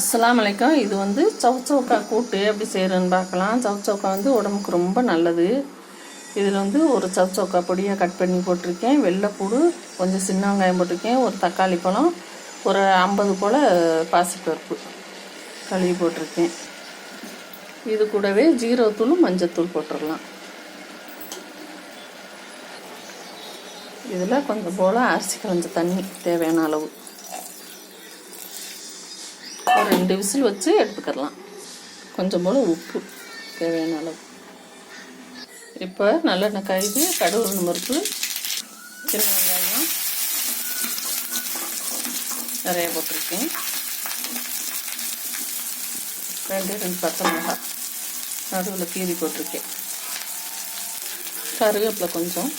அஸ்ஸலாமு அலைக்கும். இது வந்து சவுச்சவுக்கா கூட்டு எப்படி செய்கிறேன்னு பார்க்கலாம். சவுச்சவுக்கா வந்து உடம்புக்கு ரொம்ப நல்லது. இதில் வந்து ஒரு சவுச்சவுக்கா பொடியாக கட் பண்ணி போட்டிருக்கேன். வெள்ளைப்பூடு, கொஞ்சம் சின்ன வெங்காயம் போட்டிருக்கேன். ஒரு தக்காளி பழம், ஒரு 50 போல் பாசிப்பருப்பு கழுவி போட்டிருக்கேன். இது கூடவே ஜீரகத்தூளும் மஞ்சத்தூள் போட்டுடலாம். இதில் கொஞ்சம் போல் அரிசி களைஞ்ச தண்ணி தேவையான அளவு, ஒரு 2 விசில் வச்சு எடுத்துக்கலாம். கொஞ்சம் போல் உப்பு தேவையான அளவு. இப்போ நல்லெண்ணெய் காய்ச்சி கடுகு உளுந்து பருப்பு, சின்ன வெங்காயம் நிறைய போட்டிருக்கேன். 2 பச்சை மிளகாய் நடுவில் கீரி போட்டிருக்கேன். கருவேப்பிலை கொஞ்சம்,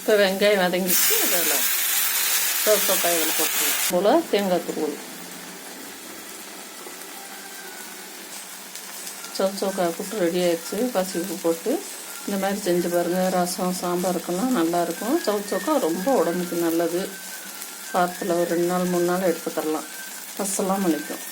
இப்போ வெங்காயம் வதங்கிட்டு அதில் சவுச்சவுக்காய் இதில் போட்டுருவோம். போல் தேங்காய் துருவல். சவுச்சவுக்காய் கூட்டு ரெடி ஆகிடுச்சு. பசி உப்பு போட்டு இந்த மாதிரி செஞ்சு பாருங்கள். ரசம் சாம்பாருக்கெல்லாம் நல்லாயிருக்கும். சவுச்சவுக்காய் ரொம்ப உடம்புக்கு நல்லது. வாரத்தில் ஒரு 2 நாள் 3 நாள் எடுத்துக்கலாம். அஸ்ஸலாமு அலைக்கும்.